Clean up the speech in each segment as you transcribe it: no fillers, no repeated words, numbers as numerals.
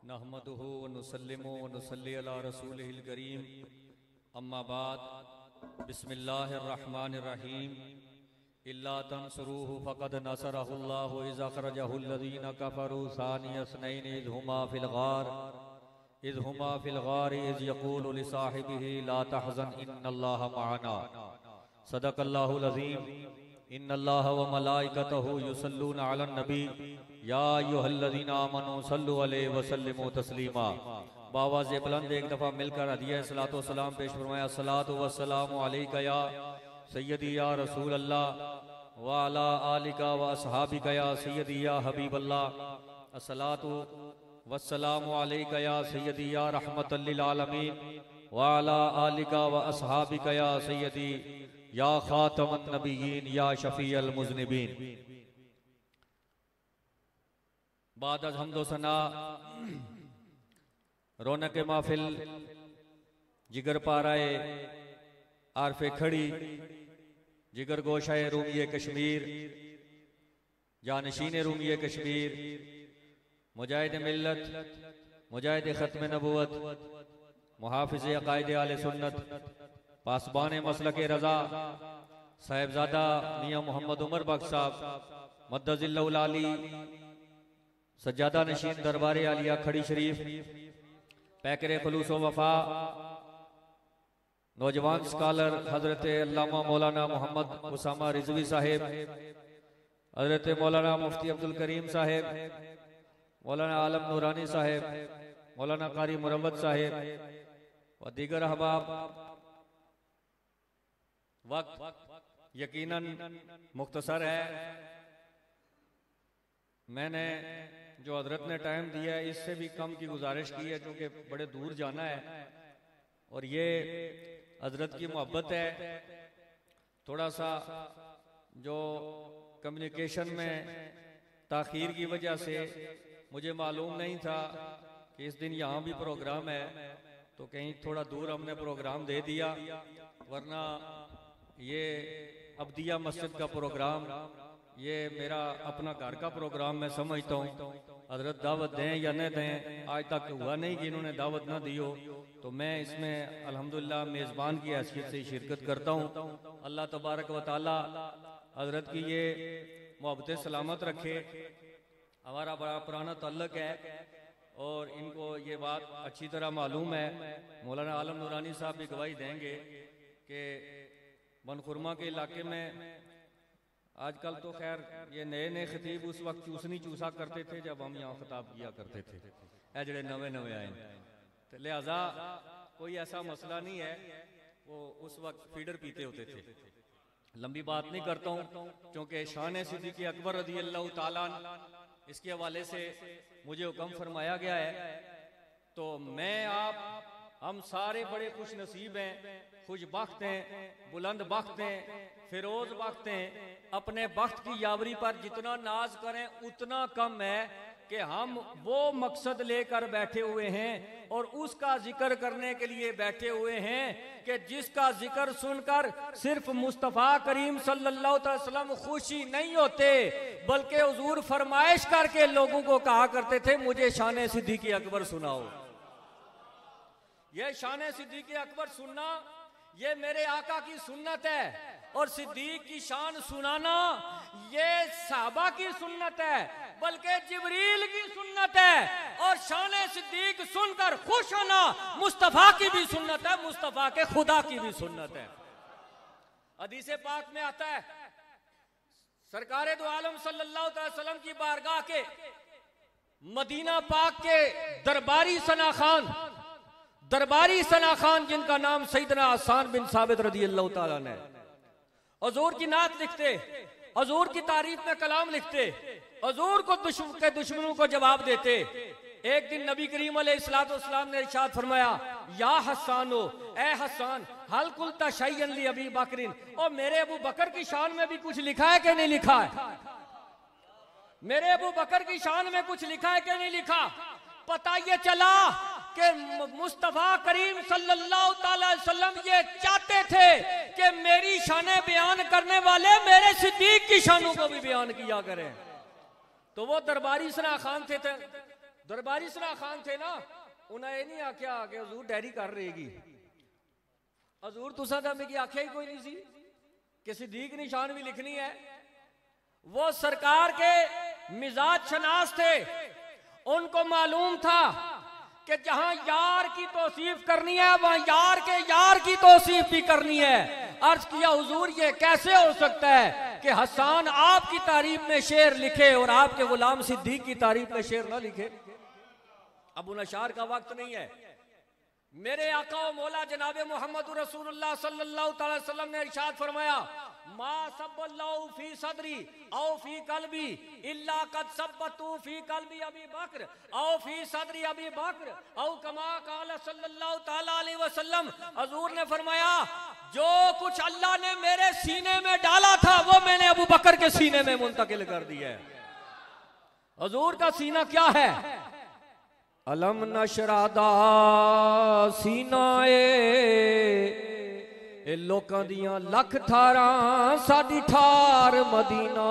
नहमदुहु व नुसल्लिमु व नुसल्ली अला रसूलिहिल करीम अम्मा बाद बिस्मिल्लाहिर रहमानिर रहीम इल्ला तंसुरूहु फ़क़द नसरहुल्लाहु इज़ अख़रजहुल लज़ीना कफ़रू सानिय इस्नैनि इज़ हुमा फ़िल गार इज़ यक़ूलु लिसाहिबिही ला तहज़न इन्नल्लाहा मअना सदक़ल्लाहुल अज़ीम इन्नल्लाहा व मलाइकतहु युसल्लूना अलन नबी या अय्युहल्लज़ीना आमनू सल्लु अलैहि व सल्लिमू तस्लीमा। बावाज़े बुलंद एक दफ़ा मिलकर हदिया सलातो सलाम पेश फरमाया। सलातु व सलामु अलैका या सय्यदी या रसूल अल्लाह व अला आलिका व अस्हाबिका या सय्यदी या हबीब अल्लाह। अस्सलातु व सलामु अलैका या सय्यदी या रहमतल लिल आलमीन व अला आलिका व अस्हाबिका या सय्यदी या खातमन नबिय्यीन या शफीअल मुज़निबीन। बाद अज़ हम्दो सना रौनक महफिल जिगर पाराए आरफे खड़ी जिगर गोशाए रूमिये कश्मीर जानशीन रूमिये कश्मीर मुजाहिद मिल्लत मुजाहिद ख़त्म नबुवत मुहाफ़िज़ अक़ाइद आले सुन्नत पासबान मसलक रज़ा साहिबजादा मियाँ मोहम्मद उमर बख्श साहब मद्दज़िल्लहुल आली सज्जादा नशीन दरबारे आलिया खड़ी शरीफ पैकरे खुलूस वफा नौजवान स्कॉलर हजरत अल्लामा मौलाना मोहम्मद उसामा रिजवी साहेब हजरत मौलाना मुफ्ती अब्दुल करीम साहेब मौलाना आलम नूरानी साहेब मौलाना कारी मुरव्वत साहेब व दीगर अहबाब। वक्त यकीनन मुख्तसर है। मैंने जो हजरत ने टाइम दिया है इससे भी कम की गुजारिश की है क्योंकि बड़े दूर जाना है और ये हजरत की मोहब्बत है। थोड़ा सा जो कम्युनिकेशन में ताखीर की वजह से मुझे मालूम नहीं था कि इस दिन यहाँ भी प्रोग्राम है तो कहीं थोड़ा दूर हमने प्रोग्राम दे दिया, वरना ये अब्दिया मस्जिद का प्रोग्राम ये मेरा अपना घर का प्रोग्राम मैं समझता हूँ। हजरत दावत दें या न दें आज तक हुआ नहीं कि इन्होंने दावत ना दी हो, तो मैं इसमें अल्हम्दुलिल्लाह मेज़बान की हैसियत से शिरकत करता हूँ। अल्लाह तबारक व तआला हजरत की ये मोहब्बत सलामत रखे। हमारा बड़ा पुराना ताल्लुक है और इनको ये बात अच्छी तरह मालूम है। मौलाना आलम नूरानी साहब भी गवाही देंगे कि बनखुरमा के इलाके में आजकल तो खैर ये नए नए खतीब उस वक्त चूसनी चूसा करते थे जब हम यहाँ खिताब किया करते थे, ऐ जड़े नवे नवे आए, तो लिहाजा कोई ऐसा मसला नहीं है। वो उस वक्त फीडर पीते होते थे। लंबी बात नहीं करता हूँ क्योंकि शान सिद्दीक़ अकबर रज़ियल्लाहु ताला इसके हवाले से मुझे हुक्म फरमाया गया है। तो मैं आप हम सारे बड़े खुश नसीब हैं, खुश बख्त हैं, बुलंद बख्त हैं, फिरोज बख्त हैं। अपने बख्त की यावरी पर जितना नाज करें उतना कम है कि हम वो मकसद लेकर बैठे हुए हैं और उसका जिक्र करने के लिए बैठे हुए हैं कि जिसका जिक्र सुनकर सिर्फ मुस्तफ़ा करीम सल्लल्लाहु अलैहि वसल्लम खुशी नहीं होते बल्कि हुजूर फरमाइश करके लोगों को कहा करते थे मुझे शान सिद्दीक़ अकबर सुनाओ। ये शान सिद्दीक़ अकबर सुनना ये मेरे आका की सुन्नत है और सिद्दीक की शान सुनाना ये साहबा की सुन्नत है बल्कि जिब्रील की सुन्नत है। और शान सिद्दीक सुनकर खुश होना मुस्तफा की भी सुन्नत है, मुस्तफा के खुदा की भी सुन्नत है। हदीस पाक में आता है सरकारे दो आलम सल्लल्लाहु अलैहि वसल्लम की बारगाह के मदीना पाक के दरबारी सना खान जिनका नाम सैयदना हसन बिन साबित रज़ियल्लाहु ताला ने हुजूर की नात लिखते, हुजूर की तारीफ में कलाम लिखते, हुजूर को दुश्मनों को जवाब देते। एक दिन नबी करीम अलैहिस्सलाम ने इरशाद फरमाया या हसानो ए हसन हल कुलता शैयन ली अबी बकरिन, और मेरे अबू बकर की शान में भी कुछ लिखा है कि नहीं लिखा है? मेरे अबू बकर की शान में कुछ लिखा है कि नहीं लिखा? पता ये चला कि मुस्तफा करीम सल्लल्लाहु अलैहि वसल्लम ये चाहते थे कि मेरी शाने बयान करने वाले मेरे सिद्दीक की शानों को भी बयान किया करें। तो वो दरबारी सना खान थे दरबारी सना खान थे ना, उन्हें ये नहीं आख्या कि हजूर डायरी कर रहेगी, हजूर तुसा तो मिगी आख्या ही कोई नहीं सी कि सिद्दीक निशान भी लिखनी है। वो सरकार के मिजाज शनास थे, उनको मालूम था कि जहां यार की तौसीफ करनी है वहां यार के यार की तौसीफ भी करनी है। अर्ज किया हुजूर ये कैसे हो सकता है कि हसन आपकी तारीफ में शेर लिखे और आपके गुलाम सिद्दीक की तारीफ में शेर ना लिखे। अब उन अशार का वक्त नहीं है। मेरे आका व मौला जनाबे मोहम्मद रसूलुल्लाह सल्लल्लाहु अलैहि वसल्लम ने इरशाद फरमाया, मा सब्बल्लाहु फी सदरी औ फी कल्बी इल्ला कद सब्बतु फी कल्बी अबी बकर औ फी सदरी अबी बकर औ कमा काल सल्लल्लाहु तआला अलैहि वसल्लम। हजूर ने फरमाया, जो कुछ अल्लाह ने मेरे सीने में डाला था वो मैंने अबू बकर के सीने में मुंतकिल कर दिया है। हजूर का सीना क्या है? अलम नशरादा सीना ए लोकां दियां लख ठारां साडी ठार मदीना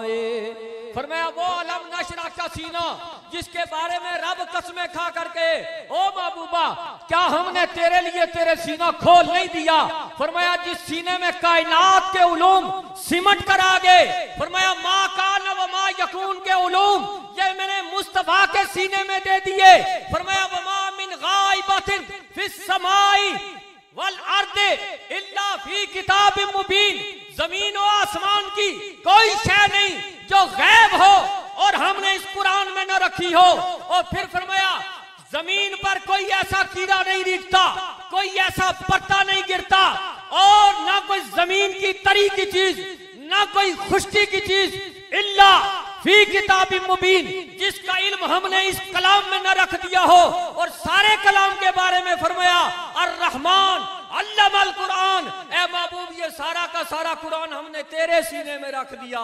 ए। फरमाया वो अलम नशरा का सीना जिसके बारे में रब कसमें खा करके, ओ महबूबा क्या हमने तेरे लिए तेरे सीना खोल नहीं दिया? फरमाया जिस सीने में कायनात के उलूम सिमट कर आ गए। फरमाया मा कान व मा यकून के उलूम ये मैंने मुस्तफा के सीने में दे दिए। फरमाया वमा मिन गाइबतिन फिस समाई वल अर्दे इल्ला फी किताबिम मुबीन। जमीन और आसमान की कोई शय नहीं जो गैब हो और हमने इस कुरान में न रखी हो। और फिर फरमाया जमीन पर कोई ऐसा कीड़ा नहीं दिखता, कोई ऐसा पत्ता नहीं गिरता और ना कोई जमीन की तरी की चीज ना कोई खुश्की की चीज इल्ला फी किताबी मुबीन जिसका इल्म हमने इस कलाम में न रख दिया हो। और सारे कलाम के बारे में फरमाया अर्रहमान अल्लमल कुरान। ए महबूब ये सारा का सारा कुरान हमने तेरे सीने में रख दिया।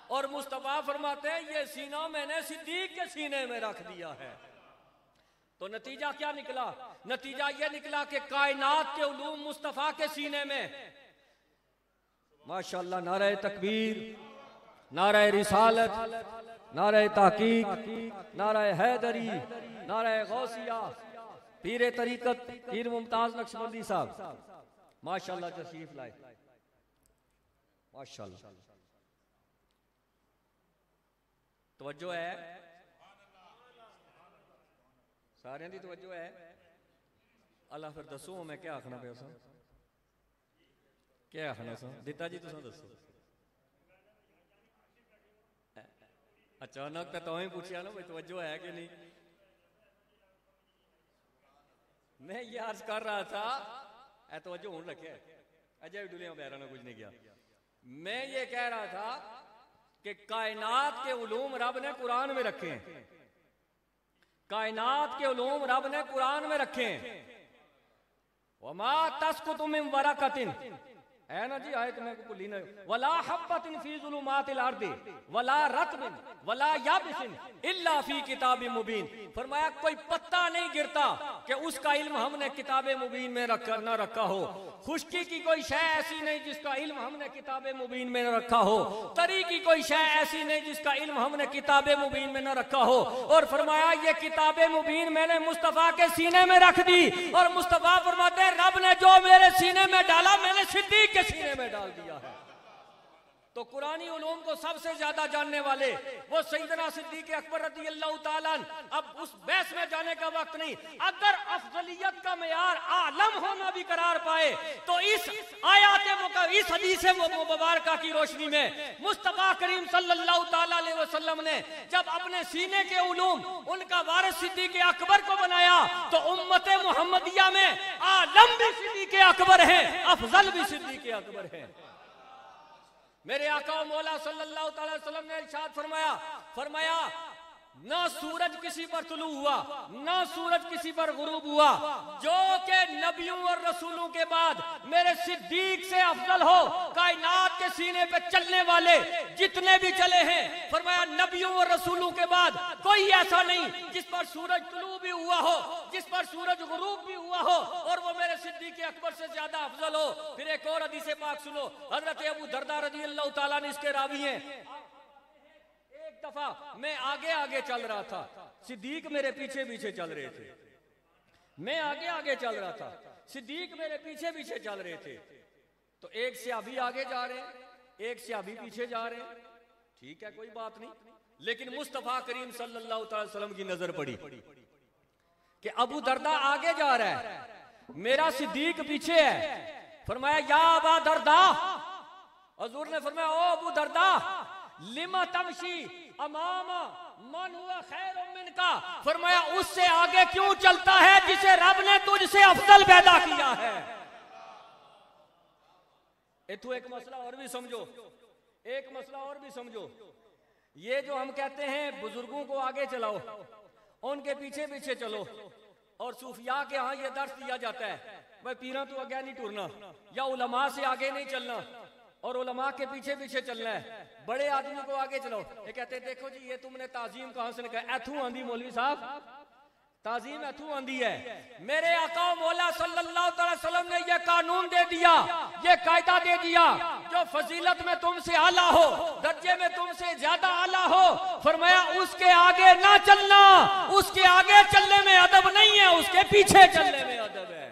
और मुस्तफा फरमाते हैं ये सीना मैंने सिद्दीक के सीने में रख दिया है। तो नतीजा क्या निकला? नतीजा यह निकला कि कायनात के उलूम मुस्तफा के सीने में। माशाअल्लाह, नारे तकबीर, नारे रिसालत, नारे तहकीक, नारे हैदरी, नारे गौसिया, पीरे तरीकत पीर मुमताज नक्शबंदी साहब माशाअल्लाह तशरीफ लाए। माशाअल्लाह तवज्जो है, सारे दी तवज्जो है। अल्लाह फिर दसो मैं क्या आखना पे क्या आखना सा दिता जी तुम दसो। अचानक तो तुम्हें पूछा ना भाई तवज्जो है कि नहीं। मैं ये अर्ज कर रहा था ऐ तवज्जो होने रखे अजय डुलिया बहरा ने कुछ नहीं किया। मैं ये कह रहा था कि कायनात के उलूम रब ने कुरान में रखे हैं। कायनात के उलूम रब ने कुरान में रखे हैं। वमा तस्कुतु मिन वरकतिन है ना जी, आयत में को भूली नहीं। वला हब्बतिन फी ज़ुलुमातिल अर्दि वला रत्बिन वला याबिसिन इल्ला फी किताबिम मुबीन। फरमाया कोई पत्ता नहीं गिरता कि उसका इल्म हमने किताबे मुबीन में न रखा हो। खुश्की की कोई शय ऐसी नहीं जिसका इल्म हमने किताबे मुबीन में न रखा हो। तरी की कोई शय ऐसी नहीं जिसका इल्म हमने किताबे मुबीन में न रखा हो। और फरमाया ये किताबे मुबीन मैंने मुस्तफा के सीने में रख दी। और मुस्तफा फरमाते रब ने जो मेरे सीने में डाला मैंने सिद्दीक के सीने में डाल दिया है। तो कुरानी उलूम को सबसे ज्यादा जानने वाले वो सैयदना सिद्दीक अकबर रज़ियल्लाहु ताला अन्हु। अब उस बहस में जाने का वक्त नहीं। अगर अफजलियत का मेयार आलम होना भी करार पाए तो इस आयात इस हदीस मुबारका की रोशनी में मुस्तफा करीम सल्लल्लाहु ताला अलैहि वसल्लम ने जब अपने सीने के उलूम उनका वारिस सिद्दीक अकबर को बनाया तो उम्मत मुहम्मदिया में आलम भी सिद्दीक अकबर है, अफजल भी सिद्दीक अकबर है। मेरे आका मौला सल्लल्लाहु अलैहि वसल्लम ने इरशाद फरमाया ना सूरज किसी पर तुलू हुआ ना सूरज किसी पर गुरूब हुआ जो के नबियों और रसूलों के बाद मेरे सिद्दीक से अफजल हो। कायनात के सीने पे चलने वाले जितने भी चले हैं फरमाया नबियों और रसूलों के बाद कोई ऐसा नहीं जिस पर सूरज तुलू भी हुआ हो, जिस पर सूरज गुरूब भी हुआ हो और वो मेरे सिद्दीक अकबर से ज्यादा अफजल हो। फिर एक और हदीस पाक सुनो, हजरत अबू दरदा रज़ियल्लाहु ताला ने इसके रावी हैं। एक दफा मैं आगे आगे चल रहा था, सिद्दीक मेरे पीछे पीछे चल रहे थे, मैं आगे आगे चल रहा था, सिद्दीक मेरे पीछे पीछे चल रहे थे। तो एक सहाबी आगे जा रहे हैं, एक सहाबी पीछे जा रहे हैं, ठीक है कोई बात नहीं। लेकिन मुस्तफा करीम सल्लल्लाहु अलैहि वसल्लम की नजर पड़ी कि अबू दरदा आगे जा रहा है, मेरा सिद्दीक पीछे है। फरमाया या अबा दरदा, हुजूर ने फरमाया ओ अबू दरदा, लिमा तमशी अमामा मन हुआ खैर मिनका, फरमाया उससे आगे क्यों चलता है जिसे रब ने तुझसे अफजल पैदा किया है। इतु एक मसला और भी समझो, एक मसला और भी समझो। ये जो हम कहते हैं बुजुर्गों को आगे चलाओ, उनके पीछे पीछे चलो, और सूफिया के यहाँ ये दर्श दिया जाता है भाई पीरा तू आगे नहीं टूरना, या उलमा से आगे नहीं चलना और उलमा के पीछे पीछे चलना है, बड़े आदमी को आगे चलो। ये कहते हैं देखो जी ये तुमने ताजीम कहां से निकाला, एथू आंधी मौलवी साहब, ताजीम एथू आंधी है। मेरे आका मौला सल्लल्लाहु अलैहि वसल्लम ने ये कानून दे दिया, ये कायदा दे दिया, जो फजीलत में तुमसे आला हो, दर्जे में तुमसे ज्यादा आला हो, फरमाया उसके आगे ना चलना, उसके आगे चलने में अदब नहीं है, उसके पीछे चलने में अदब है।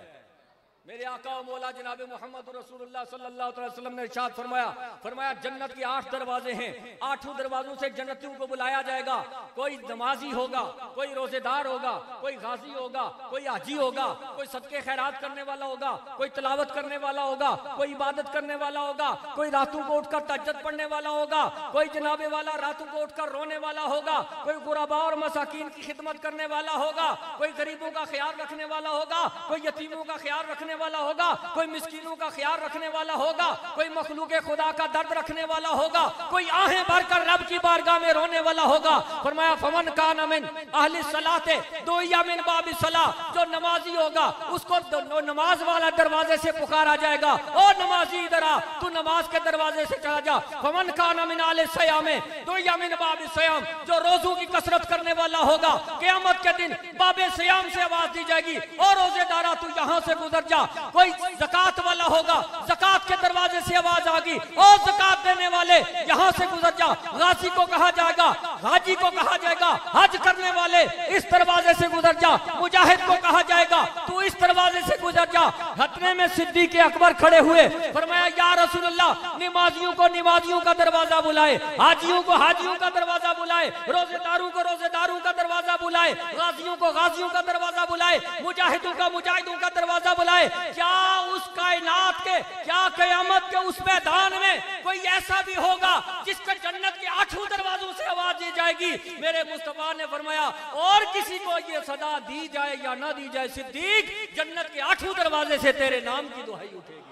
मेरे आका मौला जनाब मोहम्मद रसूलुल्लाह सल्लल्लाहु अलैहि वसल्लम ने इरशाद फरमाया, फरमाया जन्नत के 8 दरवाजे हैं, 8 दरवाजों से जन्नतियों को बुलाया जाएगा। कोई नमाजी होगा, कोई रोजेदार होगा, कोई गाजी होगा, कोई हाजी होगा, कोई सदके खैरात करने वाला होगा, कोई तिलावत करने वाला होगा, कोई इबादत करने वाला होगा, कोई रातों को उठकर तहज्जुद पढ़ने वाला होगा, कोई जनाबे वाला रातों को उठकर रोने वाला होगा, कोई गुरबा और मसाकीन की खिदमत करने वाला होगा, कोई गरीबों का ख्याल रखने वाला होगा, कोई यतीमों का ख्याल रखने वाला होगा, कोई मिस्कीनों का ख्याल रखने वाला होगा, कोई मखलूक खुदा का दर्द रखने वाला होगा, कोई आहें भरकर रब की बारगाह में रोने वाला होगा। फरमाया फमन कान मिन अहली सलाते दो या मिन बाबी सला, जो नमाजी होगा उसको नमाज वाला दरवाजे से पुकारा जाएगा, ओ नमाजी इधर आ, तू नमाज के दरवाजे से चला जा। फमन कान मिन अहली सयाम दो या मिन बाबी सयाम, जो रोजों की कसरत करने वाला होगा, क़यामत के दिन बाबे सयाम से आवाज दी जाएगी, ओ रोजेदारा तू यहां से गुजर जा। कोई ज़कात वाला होगा, ज़कात के दरवाजे से आवाज आगी, और ज़कात देने वाले यहां से गुजर जा। गाजी को कहा जाएगा, हाजी को कहा जाएगा, हज करने वाले इस दरवाजे से गुजर जा। मुजाहिद को कहा जाएगा तू इस दरवाजे से गुजर जा। हतने में सिद्दीक़ अकबर खड़े हुए, फरमाया या रसूलल्लाह, नमाजियों को नमाजियों का दरवाजा बुलाए, हाजियों को हाजियों का दरवाजा बुलाए, रोजेदारों को रोजेदारों का दरवाजा बुलाए, गाजियों को गाजियों का दरवाजा बुलाए, मुजाहिदों का मुजाहिदों का दरवाजा बुलाए। क्या उस कायनात के, क्या क़यामत के उस मैदान में कोई ऐसा भी होगा जिसको जन्नत के 8 दरवाजों से आवाज दी जाएगी? मेरे मुस्तफा ने फरमाया और किसी को ये सदा दी जाए या ना दी जाए, सिद्दीक जन्नत के 8 दरवाजे से तेरे नाम की दुहाई उठेगी।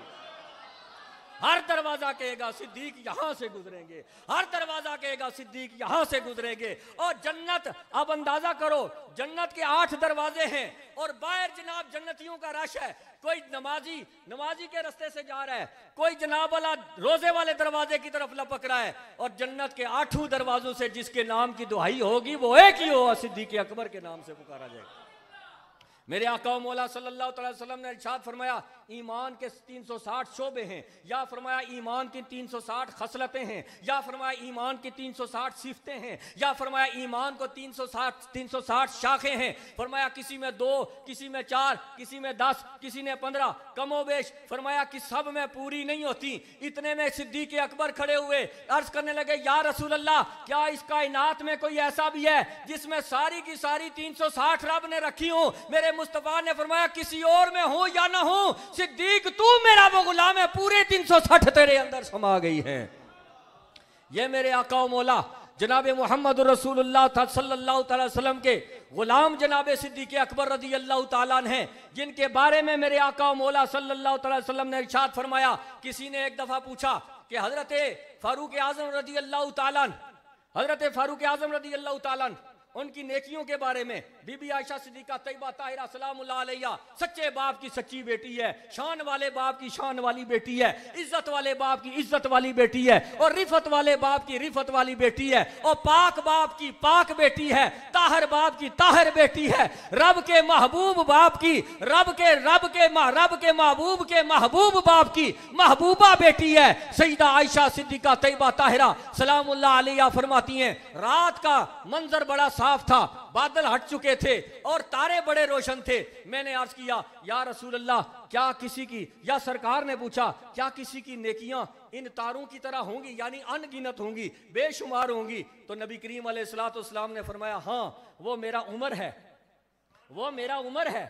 हर दरवाजा कहेगा सिद्दीक यहां से गुजरेंगे, हर दरवाजा कहेगा सिद्दीक यहां से गुजरेंगे। और जन्नत, अब अंदाजा करो, जन्नत के 8 दरवाजे हैं और बाहर जनाब जन्नतियों का रश है। कोई नमाजी के रास्ते से जा रहा है, कोई जनाब वाला रोजे वाले दरवाजे की तरफ लपक रहा है, और जन्नत के 8 दरवाजों से जिसके नाम की दुहाई होगी वो एक ही होगा, सिद्दीक अकबर के नाम से पुकारा जाएगा। मेरे आका मौला सल्लल्लाहु अलैहि वसल्लम ने इरशाद फरमाया ईमान के 360 शोबे हैं, या फरमाया ईमान की 360 खसलतें हैं, या फरमाया ईमान की 360 सिफतें हैं, या फरमाया ईमान को 360 शाखें हैं। फरमाया किसी में 2, किसी में 4, किसी में 10, किसी ने 15, कमोबेश फरमाया कि सब में पूरी नहीं होती। इतने में सिद्दीक अकबर खड़े हुए अर्ज करने लगे या रसूल अल्लाह, क्या इस कायनात में कोई ऐसा भी है जिसमें सारी की सारी 360 रब ने रखी हो? मेरे मुस्तफा ने फरमाया किसी और में हो या ना हो, सिद्दीक तू मेरा वो गुलाम है, पूरे 360 तेरे अंदर समा गई है। ये मेरे आका मौला जनाब मोहम्मद रसूलुल्लाह सल्लल्लाहु अलैहि वसल्लम के गुलाम जनाब सिद्दीक अकबर रज़ी अल्लाह ताला अन्हु हैं, जिनके बारे में मेरे आका मौला सल्लल्लाहु अलैहि वसल्लम ने इरशाद फरमाया। किसी ने एक दफा पूछा कि हजरत फारूक आजम रज़ी अल्लाह ताला अन्हु, हजरत फारूक आजम रज़ी अल्लाह ताला अन्हु, उनकी नेकियों के बारे में, बीबी आयशा सिद्दीका तैयबा ताहिरा सलामुल्लाह अलैहा सच्चे बाप की सच्ची बेटी है, शान वाले बाप की शान वाली बेटी है, इज्जत वाले बाप की इज्जत वाली बेटी है, और रिफत वाले बाप की रिफत वाली बेटी है, और पाक बाप की पाक बेटी है, ताहर बाप की ताहर बेटी है, रब के महबूब बाप की रब के महबूब के महबूब बाप की महबूबा बेटी है। सईदा आयशा सिद्दीका तैयबा ताहिरा सलामुल्लाह अलैहा फरमाती हैं रात का मंजर बड़ा साफ था, बादल हट चुके थे और तारे बड़े रोशन थे। मैंने अर्ज किया या रसूल अल्लाह, क्या किसी की, या सरकार ने पूछा क्या किसी की नेकियां इन तारों की तरह होंगी, यानी अनगिनत होंगी, बेशुमार होंगी? तो नबी करीम अलैहिस्सलाम ने फरमाया हाँ, वो मेरा उमर है, वो मेरा उमर है,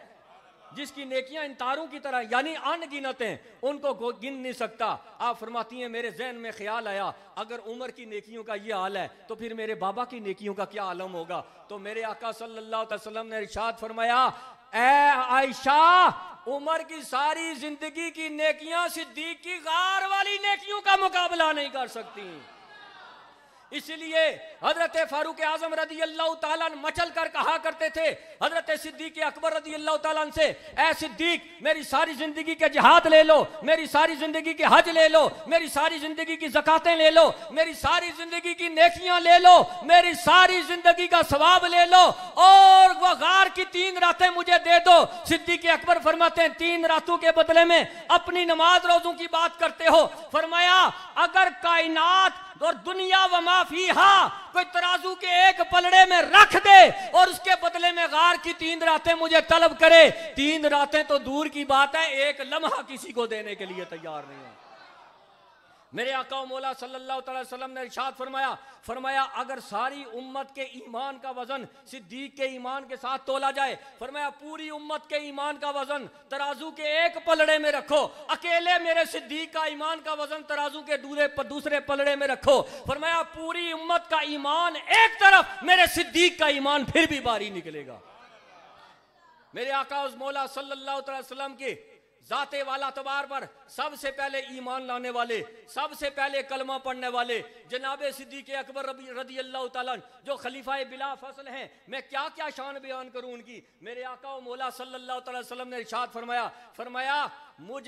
जिसकी नेकियां इन तारों की तरह यानी अनगिनत हैं, उनको गिन नहीं सकता। आप फरमाती हैं मेरे जहन में ख्याल आया अगर उमर की नेकियों का ये हाल है तो फिर मेरे बाबा की नेकियों का क्या आलम होगा? तो मेरे आका सल्लल्लाहु अलैहि वसल्लम ने इरशाद फरमाया, ए आयशा, उमर की सारी जिंदगी की नेकियां सिद्दीक की गार वाली नेकियों का मुकाबला नहीं कर सकती। इसलिए हजरत फारूक आजम रदी अल्लाह ताला मचल कर कहा करते थे हजरत सिद्दीक अकबर रदी अल्लाह ताला से, ऐ सिद्दीक, मेरी सारी जिंदगी के जिहाद ले लो, मेरी सारी जिंदगी के हज ले लो, मेरी सारी जिंदगी की ज़कातें ले लो, मेरी सारी जिंदगी की नेकियां ले लो, मेरी सारी जिंदगी का सवाब ले लो और वह गार की 3 रातें मुझे दे दो। सिद्दीक अकबर फरमाते हैं 3 रातों के बदले में अपनी नमाज रोजों की बात करते हो। फरमाया अगर कायनात और दुनिया व माफीहा कोई तराजू के एक पलड़े में रख दे और उसके बदले में गार की 3 रातें मुझे तलब करे, 3 रातें तो दूर की बात है, एक लम्हा किसी को देने के लिए तैयार नहीं है। मेरे आका मौला सल्लल्लाहु अलैहि वसल्लम ने इरशाद फरमाया अगर सारी उम्मत के ईमान का वजन सिद्दीक के ईमान के साथ तोला जाए, फरमाया पूरी उम्मत के ईमान का वजन तराजू के एक पलड़े में रखो, अकेले मेरे सिद्दीक का ईमान का वजन तराजू के दूसरे पलड़े में रखो, फरमाया पूरी उम्मत का ईमान एक तरफ, मेरे सिद्दीक का ईमान फिर भी भारी निकलेगा। मेरे आका उस मौला सल्लल्लाहु अलैहि वसल्लम की जाते वाला तबार पर सबसे पहले ईमान लाने वाले, सबसे पहले कलमा पढ़ने वाले जनाबे सिद्दीक अकबर रदी अल्लाह ताला जो खलीफाए बिला फसल हैं, मैं क्या क्या शान बयान करूं उनकी। मेरे आका व मौला सल्लल्लाहु अलैहि वसल्लम ने इरशाद फरमाया मुझ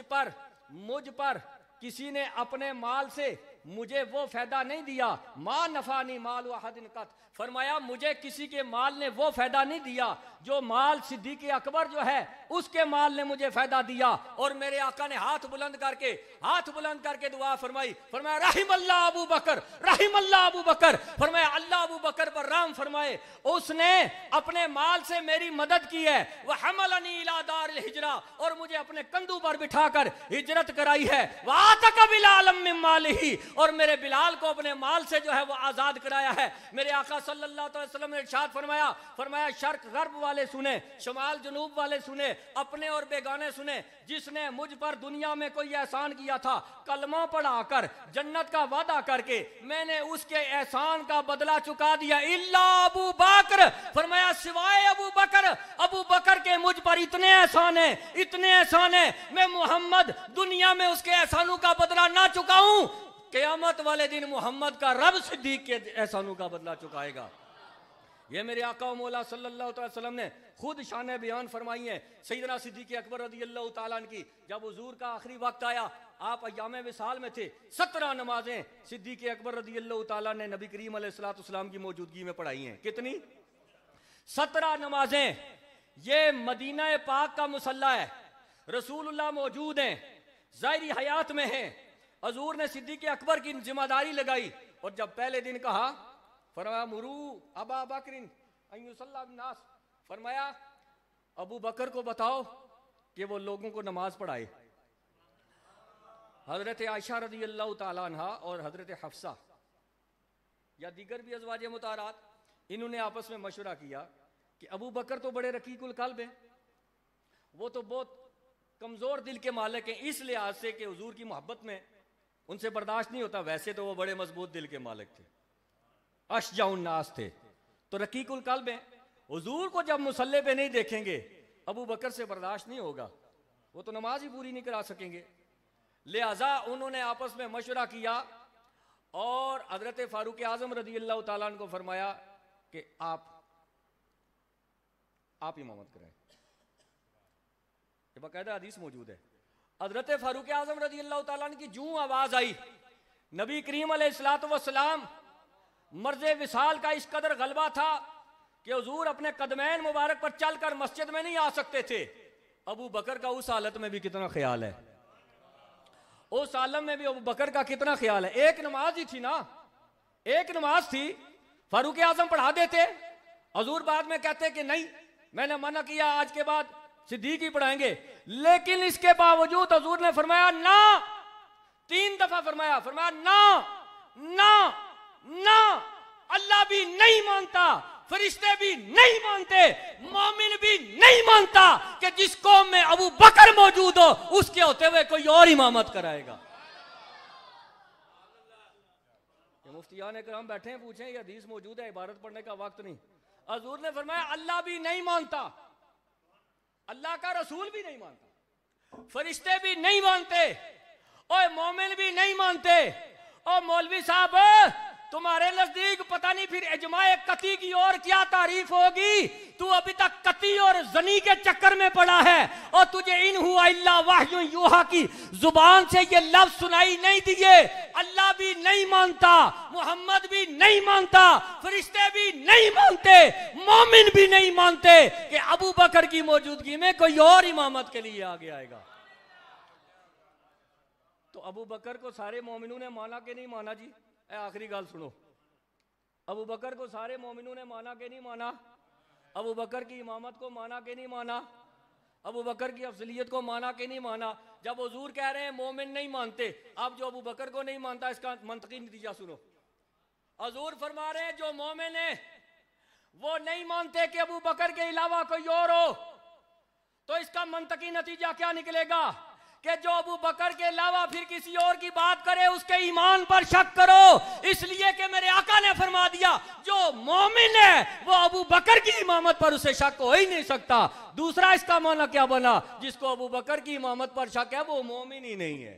पर किसी ने अपने माल से मुझे वो फायदा नहीं दिया, मा नफानी माल वहदिन कत, फरमाया मुझे किसी के माल ने वो फायदा नहीं दिया जो माल सिद्दीक अकबर जो है उसके माल ने मुझे फायदा दिया। और मेरे आका ने हाथ बुलंद करके दुआ फरमाया रहीमल्लाह अबू बकर, रहीमल्लाह अबू बकर, फरमाया अल्लाह अबू बकर पर रहम फरमाए, उसने अपने माल से मेरी मदद की है, वह हमलनी इला दारिल हिजरा, और मुझे अपने कंधों पर बिठाकर हिजरत कराई है, वातका बिलाल मिन मालिही, और मेरे बिलाल को अपने माल से जो है वो आजाद कराया है। मेरे आका सल्लल्लाहु अलैहि वसल्लम ने इरशाद फरमाया शर्क गर्ब वाले सुने, शमाल जनूब वाले सुने, अपने और बेगाने सुने, जिसने मुझ पर दुनिया में कोई एहसान किया था कलमा पढ़ाकर जन्नत का वादा करके मैंने उसके एहसान का बदला चुका दिया, इल्ला अबू बकर, फरमाया सिवाय अबू बकर के मुझ पर इतने एहसान है, मैं मोहम्मद दुनिया में उसके एहसानों का बदला ना चुकाऊं, क़यामत वाले दिन मोहम्मद का रब सिद्दीक के एहसानों का बदला चुकाएगा। ये मेरे आका व मौला सल्लल्लाहु अलैहि वसल्लम ने खुद शान बयान फरमाई है। सैयदना सिद्दीक अकबर रज़ी अल्लाह ताला अन्हु की जब हुजूर का आखिरी वक्त आया, आप अय्याम विसाल में थे, 17 नमाजें सिद्दीक अकबर रज़ी अल्लाह ताला ने नबी करीम अलैहिस्सलाम की मौजूदगी में पढ़ाई हैं। कितनी? 17 नमाजें। ये मदीना पाक का मुसल्ला है, रसूलुल्लाह मौजूद हैं, ज़ाहिरी हयात में हैं। हुजूर ने सिद्दीक अकबर की जिम्मेदारी लगाई और जब पहले दिन कहा फरमाया मुरू अबा बकरिन अय्युसल्ला बिन्नास, फरमाया अबू बकर को बताओ कि वो लोगों को नमाज पढ़ाए। हजरत आयशा रज़ी अल्लाह ताला अन्हा और हजरत हफ्सा या दीगर भी अज़वाज मुतारात, इन्होंने आपस में मशवरा किया कि अबू बकर तो बड़े रकीकुल कल्ब हैं, वो तो बहुत कमजोर दिल के मालिक हैं, इस लिहाज से कि हुजूर की मोहब्बत में उनसे बर्दाश्त नहीं होता, वैसे तो वो बड़े मजबूत दिल के मालिक थे, अशजाउन नास थे, तो रकीकुल कल्ब हैं। हुजूर को जब मुसल्ले पे नहीं देखेंगे अबू बकर से बर्दाश्त नहीं होगा, वो तो नमाज ही पूरी नहीं करा सकेंगे। लिहाजा उन्होंने आपस में मशवरा किया और हजरत फारूक आजम रज़ी अल्लाह ताला अन्हु को फरमाया कि आप इमामत कराएं। ये बाकायदा हदीस मौजूद है। हजरत फारूक आजम रज़ी अल्लाह ताला अन्हु की जूं आवाज आई, नबी करीम अलैहिस्सलातु वस्सलाम मर्ज़े विसाल का इस कदर गलबा था कि हुजूर अपने कदमैन मुबारक पर चलकर मस्जिद में नहीं आ सकते थे। अबू बकर का उस हालत में भी कितना ख्याल है, उस आलम में भी अबू बकर का कितना ख्याल है। एक नमाज ही थी ना, एक नमाज थी, फारूक आजम पढ़ा देते, हजूर बाद में कहते कि नहीं, मैंने मना किया, आज के बाद सिद्दीक ही पढ़ाएंगे। लेकिन इसके बावजूद हजूर ने फरमाया ना, 3 दफा फरमाया ना ना ना, अल्लाह भी नहीं मानता, फरिश्ते भी नहीं मानते, मोमिन भी नहीं मानता कि जिस कौम में अबू बकर मौजूद हो उसके होते हुए कोई और इमामत कराएगा। मुफ्तियान इकराम बैठे हैं, पूछें ये हदीस मौजूद है, इबारत पढ़ने का वक्त नहीं। हजूर ने फरमाया अल्लाह भी नहीं मानता, अल्लाह का रसूल भी नहीं मानता, फरिश्ते भी नहीं मानते, और मोमिन भी नहीं मानते। और मौलवी साहब तुम्हारे नजदीक पता नहीं फिर इजमाए कती की और क्या तारीफ होगी। तू अभी तक कती और जनी के चक्कर में पड़ा है, और तुझे इन हुआ इल्ला वाह्यु यूहा की जुबान से ये लफ्ज सुनाई नहीं दिए। अल्लाह भी नहीं मानता, मोहम्मद भी नहीं मानता, फरिश्ते भी नहीं मानते, मोमिन भी नहीं मानते कि अबू बकर की मौजूदगी में कोई और इमामत के लिए आगे आएगा। तो अबू बकर को सारे मोमिनों ने माना कि नहीं माना जी? आखिरी गाल सुनो, अबू बकर को सारे मोमिनों ने माना कि नहीं माना? अबू बकर की इमामत को माना कि नहीं माना? अबू बकर की अफजलियत को माना कि नहीं माना? जब हुजूर कह रहे हैं मोमिन नहीं मानते, अब जो अबू बकर को नहीं मानता, इसका मंतकी नतीजा सुनो। हुजूर फरमा रहे हैं जो मोमिन है वो नहीं मानते कि अबू बकर के अलावा कोई और हो, तो इसका मंतकी नतीजा क्या निकलेगा कि जो अबू बकर के अलावा फिर किसी और की बात करे उसके ईमान पर शक करो, इसलिए कि मेरे आका ने फरमा दिया जो मोमिन है वो अबू बकर की इमामत पर उसे शक हो ही नहीं सकता। दूसरा इसका माना क्या बना, जिसको अबू बकर की इमामत पर शक है वो मोमिन ही नहीं है।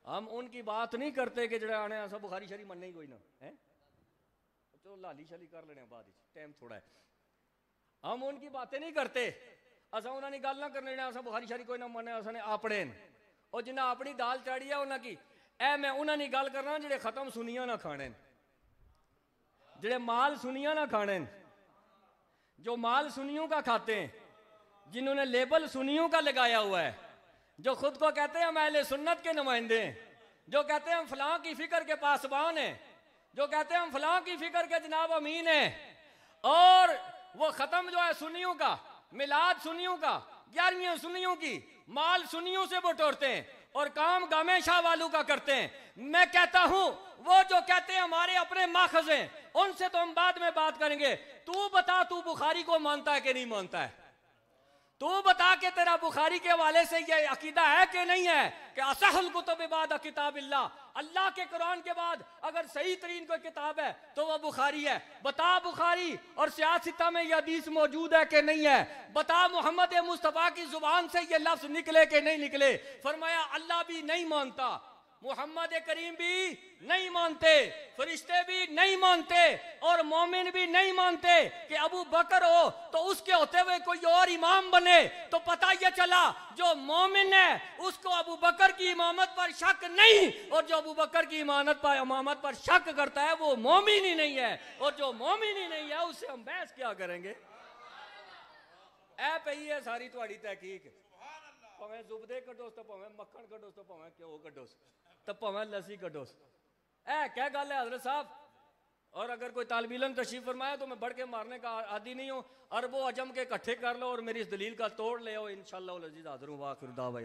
हम उनकी बात नहीं करते कि जड़ा आने सब बुखारी शरीफ मनने ही कोई ना है, चलो लाली शाली कर लेने बाद, टाइम थोड़ा है। हम उनकी बातें नहीं करते, असा उन्होंने गल ना करने, असा बुखारी शारी कोई ना मने, असा ने अपने और जिन्हें अपनी दाल चाड़ी है उन्हें की ए मैं उन्होंने गल करना जेडे खत्म सुनिया ना खाने, जेडे माल सुनिया ना खाने, जो माल सुनियों का खाते हैं, जिन्होंने लेबल सुनियों का लगाया हुआ है, जो खुद को कहते हैं हम अहले सुन्नत के नुमाइंदे हैं, जो कहते हैं हम फलां की फिक्र के पासबान हैं, जो कहते हैं हम फलां की फिक्र के जनाब अमीन हैं, और वो खत्म जो है सुनियों का, मिलाद सुनियों का, 11वीं सुनियों की, माल सुनियों से बटोरते हैं और काम गामे शाह वालों का करते हैं। मैं कहता हूं वो जो कहते हैं हमारे अपने माखज हैं, उनसे तो हम बाद में बात करेंगे। तू बता तू बुखारी को मानता है कि नहीं मानता है? तू बता के तेरा बुखारी के वाले से ये अकीदा है कि नहीं है कि असहुल कुतुब बाद किताबिल्लाह, अल्लाह के कुरान के बाद अगर सही तरीन कोई किताब है तो वह बुखारी है। बता बुखारी और सियासता में यह हदीस मौजूद है कि नहीं है? बता मोहम्मद मुस्तफ़ा की जुबान से ये लफ्ज निकले कि नहीं निकले? फरमाया अल्लाह भी नहीं मानता, मोहम्मद करीम भी नहीं मानते, फरिश्ते भी नहीं मानते, और मोमिन भी नहीं मानते कि अबू बकर हो तो उसके होते हुए कोई और इमाम बने। तो पता ये चला जो मोमिन है उसको अबू बकर की इमामत पर शक नहीं, और जो अबू बकर की इमामत पर शक करता है वो मोमिन ही नहीं है, और जो मोमिन ही नहीं है उससे हम बहस क्या करेंगे? ऐ पई है सारी तुम्हारी तहकीक, भावें जुबदे कटोस तो भावें मक्खन कटोस तो भावें घ्यो कटोस तो भावें लस्सी कटोस, ऐ क्या गल है हजरत साहब? और अगर कोई तालिब इल्म तशरीफ फरमाया तो मैं बढ़ के मारने का आदी नहीं हूँ। अरबों अजम के इकट्ठे कर लो और मेरी इस दलील का तोड़ ले, इंशाअल्लाह हाजिर हूँ। वाखिर दावा।